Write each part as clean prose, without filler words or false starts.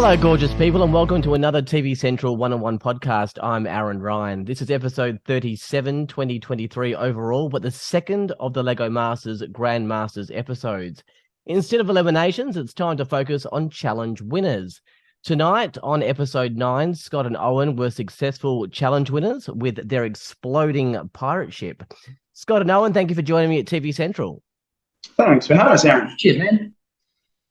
Hello, gorgeous people, and welcome to another TV Central one-on-one podcast. I'm Aaron Ryan. This is episode 37, 2023 overall, but the second of the LEGO Masters Grand Masters episodes. Instead of eliminations, it's time to focus on challenge winners. Tonight, on episode 9, Scott and Owen were successful challenge winners with their exploding pirate ship. Scott and Owen, thank you for joining me at TV Central. Thanks for having us, Aaron. Cheers, man.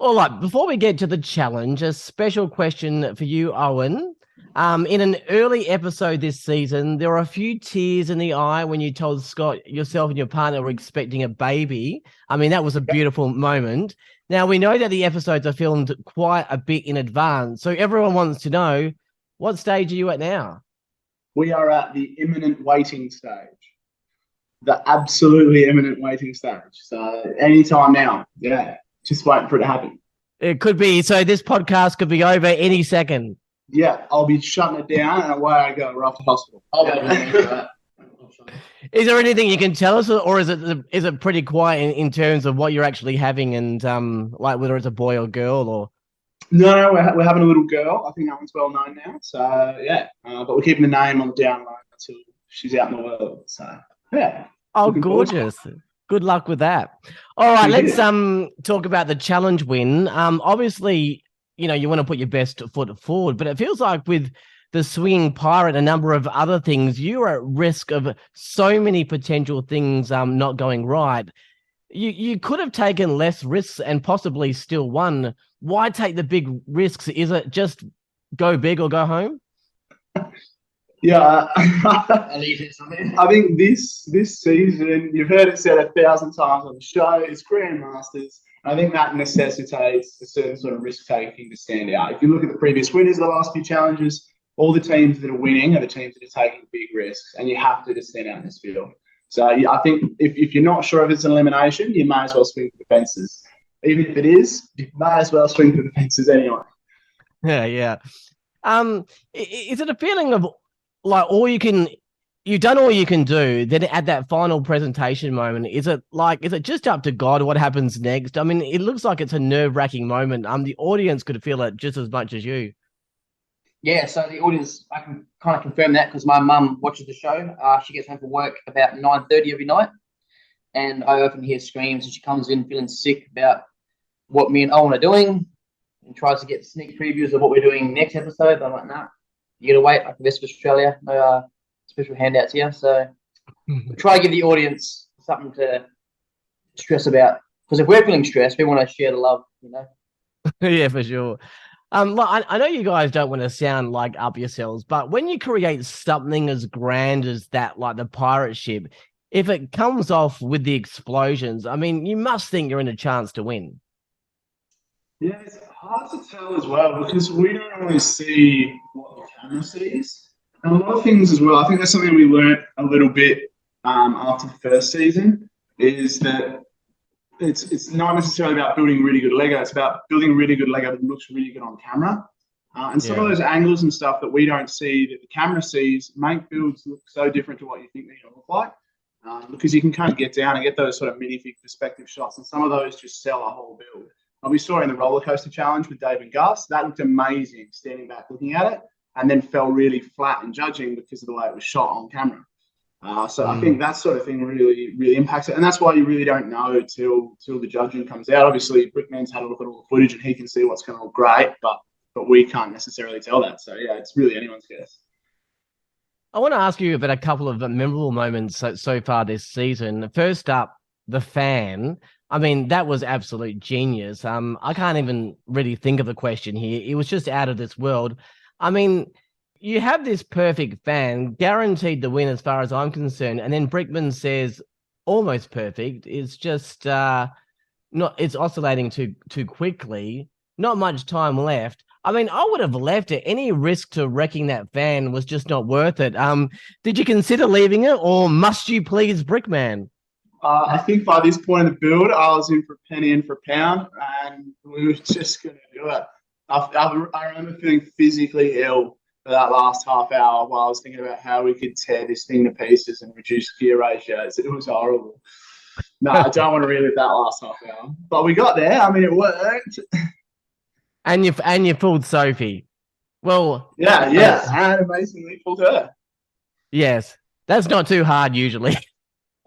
All right, before we get to the challenge, a special question for you, Owen. In an early episode this season, there were a few tears in the eye when you told Scott yourself and your partner were expecting a baby. I mean, that was a beautiful moment. Now, we know that the episodes are filmed quite a bit in advance, so everyone wants to know, what stage are you at now? We are at the imminent waiting stage. The absolutely imminent waiting stage. So anytime now, yeah. Just waiting for it to happen. It could be. So this podcast could be over any second. Yeah, I'll be shutting it down and away I go. We're off to hospital. Is there anything you can tell us, or is it pretty quiet in terms of what you're actually having and like whether it's a boy or girl or? No, we're having a little girl. I think that one's well known now. So yeah, but we're keeping the name on the down low until she's out in the world. So yeah. Oh, gorgeous. Good luck with that. All right, let's talk about the challenge win. Obviously, you know, you want to put your best foot forward, but it feels like with the swinging pirate, a number of other things, you're at risk of so many potential things not going right. You could have taken less risks and possibly still won. Why take the big risks? Is it just go big or go home? Yeah, I think this season, you've heard it said 1,000 times on the show, it's Grand Masters. I think that necessitates a certain sort of risk-taking to stand out. If you look at the previous winners of the last few challenges, all the teams that are winning are the teams that are taking big risks, and you have to stand out in this field. So I think if you're not sure if it's an elimination, you may as well swing for the fences. Even if it is, you may as well swing for the fences anyway. Yeah. Is it a feeling of like you've done all you can do, then at that final presentation moment, is it just up to God what happens next? I mean, it looks like it's a nerve-wracking moment. The audience could feel it just as much as you. Yeah, so the audience, I can kind of confirm that because my mum watches the show. She gets home from work about 9:30 every night, and I often hear screams, and she comes in feeling sick about what me and Owen are doing and tries to get sneak previews of what we're doing next episode. But I'm like, nah. You gotta wait, like the rest of Australia. No special handouts here. So we try to give the audience something to stress about. Because if we're feeling stressed, we want to share the love, you know? Yeah, for sure. I know you guys don't want to sound like up yourselves, but when you create something as grand as that, like the pirate ship, if it comes off with the explosions, I mean, you must think you're in a chance to win. Yeah, it's hard to tell as well because we don't always see what the camera sees. And a lot of things as well, I think that's something we learned a little bit after the first season, is that it's not necessarily about building really good Lego, it's about building really good Lego that looks really good on camera. And some of those angles and stuff that we don't see, that the camera sees, make builds look so different to what you think they're going to look like. Because you can kind of get down and get those sort of minifig perspective shots, and some of those just sell a whole build. We saw it in the roller coaster challenge with Dave and Gus. That looked amazing standing back looking at it, and then fell really flat in judging because of the way it was shot on camera. So I think that sort of thing really, really impacts it. And that's why you really don't know till the judging comes out. Obviously, Brickman's had a look at all the footage and he can see what's going to look great, but we can't necessarily tell that. So yeah, it's really anyone's guess. I want to ask you about a couple of memorable moments so far this season. First up, the fan. I mean, that was absolute genius. I can't even really think of a question here. It was just out of this world. I mean, you have this perfect fan, guaranteed the win as far as I'm concerned, and then Brickman says almost perfect. It's just it's oscillating too quickly. Not much time left. I mean, I would have left it. Any risk to wrecking that fan was just not worth it. Did you consider leaving it, or must you please Brickman? I think by this point in the build, I was in for a penny in for a pound, and we were just going to do it. I remember feeling physically ill for that last half hour while I was thinking about how we could tear this thing to pieces and reduce gear ratios. It was horrible. No, I don't want to relive that last half hour. But we got there. I mean, it worked. And you fooled Sophie. Well, Yeah, and amazingly pulled her. yes, that's not too hard usually.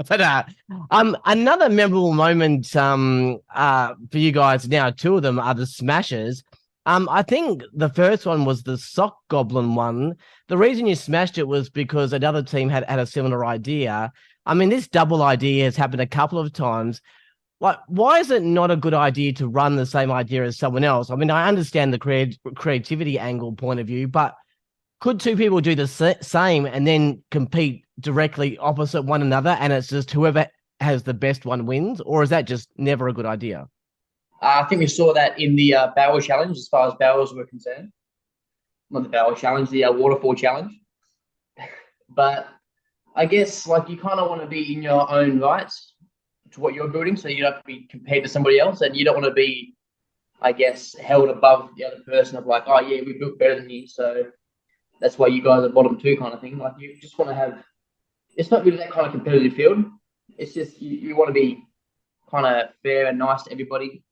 But another memorable moment for you guys now, two of them are the smashers. I think the first one was the sock goblin one. The reason you smashed it was because another team had a similar idea. I mean, this double idea has happened a couple of times. Like, why is it not a good idea to run the same idea as someone else? I mean, I understand the creativity angle point of view, but could two people do the same and then compete directly opposite one another, and it's just whoever has the best one wins, or is that just never a good idea? I think we saw that in the barrel challenge, as far as barrels were concerned. Not the barrel challenge, the waterfall challenge. But I guess like you kind of want to be in your own rights to what you're building, so you don't have to be compared to somebody else, and you don't want to be, I guess, held above the other person of like, oh yeah, we built better than you, so that's why you guys are bottom two kind of thing. Like you just want to have, it's not really that kind of competitive field. It's just you want to be kind of fair and nice to everybody.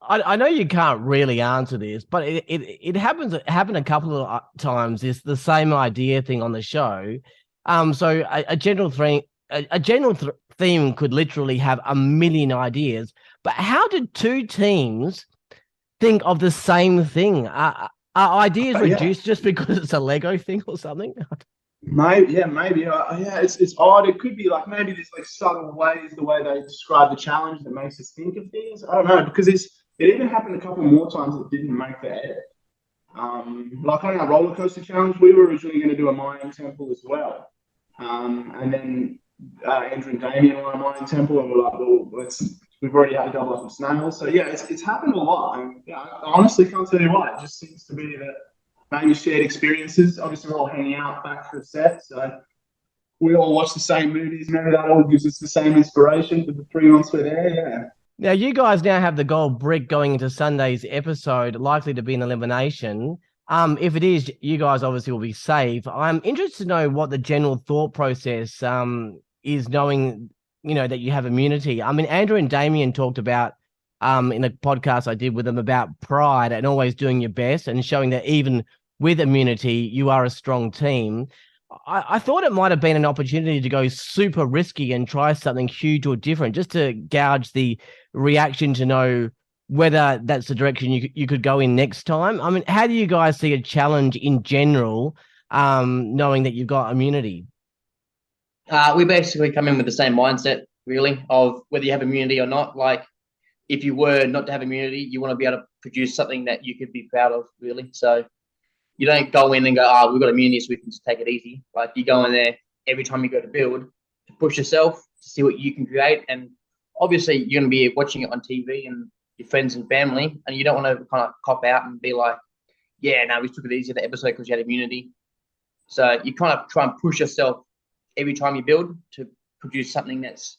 I know you can't really answer this, but it happened a couple of times. It's the same idea thing on the show. So a general theme, theme could literally have a million ideas. But how did two teams think of the same thing? Are ideas reduced just because it's a Lego thing or something? Maybe. Yeah, it's odd. It could be like maybe there's like subtle ways the way they describe the challenge that makes us think of things. I don't know, because it even happened a couple more times that didn't make the edit. Like on our roller coaster challenge, we were originally going to do a mining temple as well, and then Andrew and Damien were on a mining temple, and we're like, well, we've already had a double up of snails. So yeah, it's happened a lot. And yeah, I honestly can't tell you why. It just seems to be that maybe shared experiences. Obviously, we're all hanging out back for a set, so we all watch the same movies. Maybe that all gives us the same inspiration for the 3 months we're there. Yeah. Now, you guys now have the gold brick going into Sunday's episode, likely to be an elimination. If it is, you guys obviously will be safe. I'm interested to know what the general thought process is, knowing, that you have immunity. I mean, Andrew and Damien talked about in a podcast I did with them about pride and always doing your best and showing that even with immunity, you are a strong team. I thought it might have been an opportunity to go super risky and try something huge or different, just to gauge the reaction to know whether that's the direction you could go in next time. I mean, how do you guys see a challenge in general, knowing that you've got immunity? We basically come in with the same mindset, really, of whether you have immunity or not. Like, if you were not to have immunity, you want to be able to produce something that you could be proud of, really. So you don't go in and go, oh, we've got immunity, so we can just take it easy. Like, you go in there every time you go to build to push yourself to see what you can create. And obviously, you're going to be watching it on TV and your friends and family, and you don't want to kind of cop out and be like, yeah, no, we took it easy that episode because you had immunity. So you kind of try and push yourself every time you build to produce something that's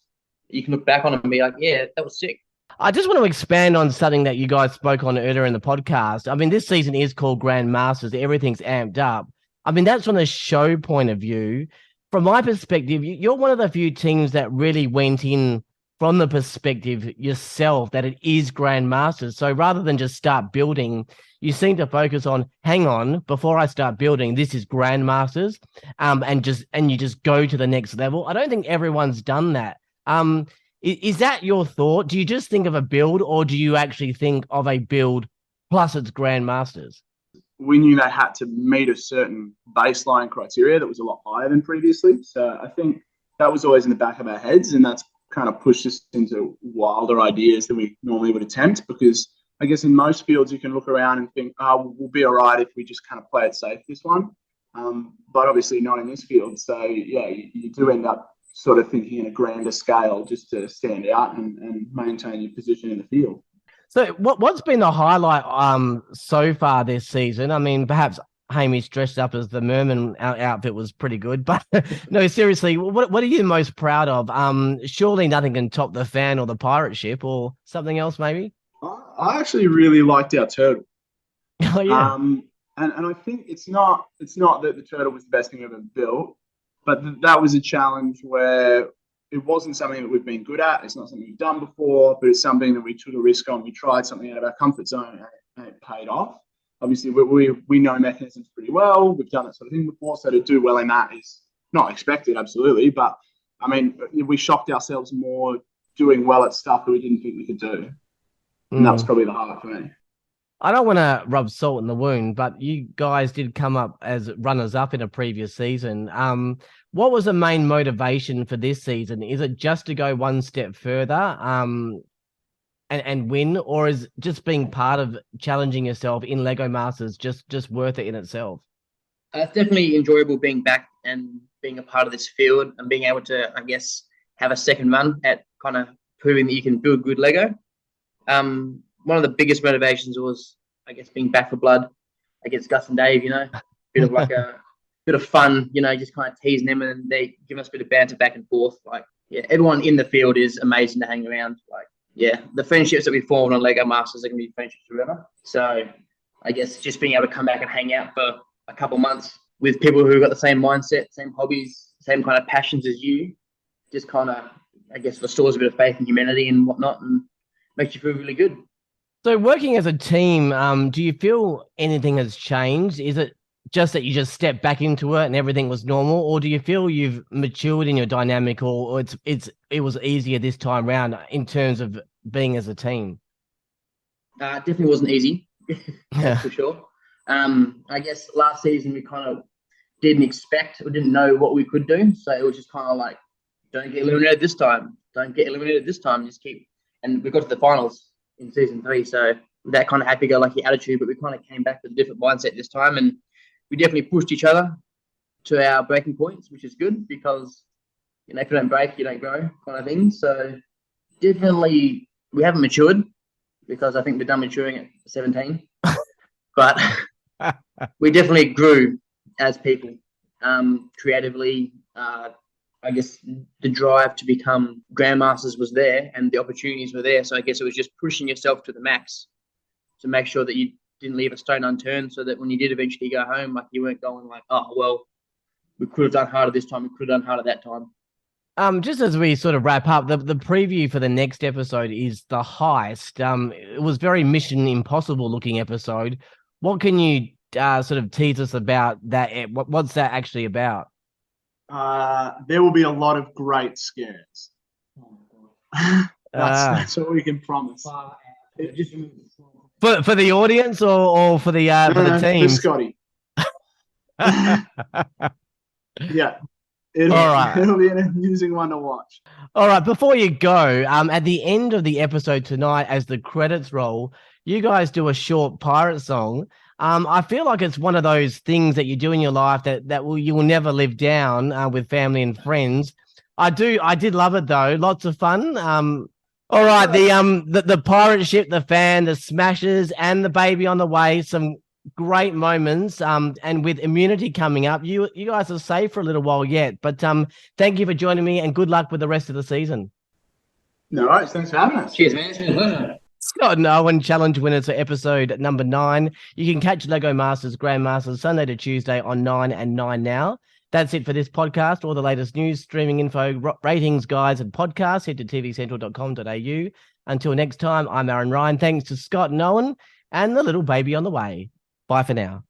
you can look back on and be like, yeah, that was sick. I just want to expand on something that you guys spoke on earlier in the podcast. I mean, this season is called Grand Masters. Everything's amped up. I mean, that's from the show point of view. From my perspective, you're one of the few teams that really went in from the perspective yourself that it is Grand Masters. So rather than just start building, you seem to focus on, hang on, before I start building, this is Grand Masters, and you just go to the next level. I don't think everyone's done that. Is that your thought? Do you just think of a build, or do you actually think of a build plus it's Grand Masters? We knew they had to meet a certain baseline criteria that was a lot higher than previously. So I think that was always in the back of our heads, and that's kind of pushed us into wilder ideas than we normally would attempt, because I guess in most fields you can look around and think, oh, we'll be all right if we just kind of play it safe this one. But obviously not in this field. So yeah, you do end up sort of thinking in a grander scale just to stand out and maintain your position in the field. So what's been the highlight so far this season? I mean, perhaps Hamish dressed up as the merman outfit was pretty good, but no, seriously, what are you most proud of? Surely nothing can top the fan or the pirate ship or something else, maybe? I actually really liked our turtle. Oh yeah. And I think it's not that the turtle was the best thing I've ever built, but that was a challenge where it wasn't something that we've been good at. It's not something we've done before, but it's something that we took a risk on. We tried something out of our comfort zone and it paid off. Obviously, we know mechanisms pretty well. We've done that sort of thing before, so to do well in that is not expected, absolutely. But I mean, we shocked ourselves more doing well at stuff that we didn't think we could do, and that was probably the highlight for me. I don't want to rub salt in the wound, but you guys did come up as runners-up in a previous season. What was the main motivation for this season? Is it just to go one step further and win, or is just being part of challenging yourself in Lego Masters just worth it in itself? It's definitely enjoyable being back and being a part of this field and being able to, I guess, have a second run at kind of proving that you can build good Lego. One of the biggest motivations was, I guess, being back for blood against Gus and Dave, bit of like a bit of fun, just kind of teasing them, and they give us a bit of banter back and forth. Like, yeah, everyone in the field is amazing to hang around. Like, yeah, the friendships that we formed on Lego Masters are going to be friendships forever. So I guess just being able to come back and hang out for a couple months with people who've got the same mindset, same hobbies, same kind of passions as you, just kind of, I guess, restores a bit of faith in humanity and whatnot, and makes you feel really good. So working as a team, do you feel anything has changed? Is it just that you just stepped back into it and everything was normal, or do you feel you've matured in your dynamic, or it was easier this time round in terms of being as a team? Definitely wasn't easy, that's for sure. I guess last season we kind of didn't expect or didn't know what we could do, so it was just kind of like, don't get eliminated this time, just keep. And we got to the finals in season 3, so that kind of happy-go-lucky attitude, but we kind of came back with a different mindset this time, and we definitely pushed each other to our breaking points, which is good, because if you don't break, you don't grow, kind of thing. So definitely we haven't matured, because I think we're done maturing at 17, but we definitely grew as people, creatively. I guess the drive to become Grandmasters was there and the opportunities were there. So I guess it was just pushing yourself to the max to make sure that you didn't leave a stone unturned, so that when you did eventually go home, like, you weren't going like, oh, well, we could have done harder this time, we could have done harder that time. Just as we sort of wrap up, the preview for the next episode is the heist. It was very Mission Impossible looking episode. What can you sort of tease us about that? What's that actually about? There will be a lot of great scares. That's what we can promise. For the audience or for the team? For Scotty. Yeah. It'll be an amusing one to watch. All right, before you go, at the end of the episode tonight, as the credits roll, you guys do a short pirate song. I feel like it's one of those things that you do in your life that you will never live down with family and friends. I did love it though. Lots of fun. All right, the pirate ship, the fan, the smashes, and the baby on the way. Some great moments. And with immunity coming up, you guys are safe for a little while yet. But thank you for joining me, and good luck with the rest of the season. No worries. Thanks for having us. Cheers, man. It's been a pleasure. Scott and Owen challenge winners for episode number 9. You can catch Lego Masters Grand Masters Sunday to Tuesday on 9 and 9 now. That's it for this podcast. All the latest news, streaming info, ratings, guides, and podcasts, head to tvcentral.com.au. Until next time, I'm Aaron Ryan. Thanks to Scott and Owen and the little baby on the way. Bye for now.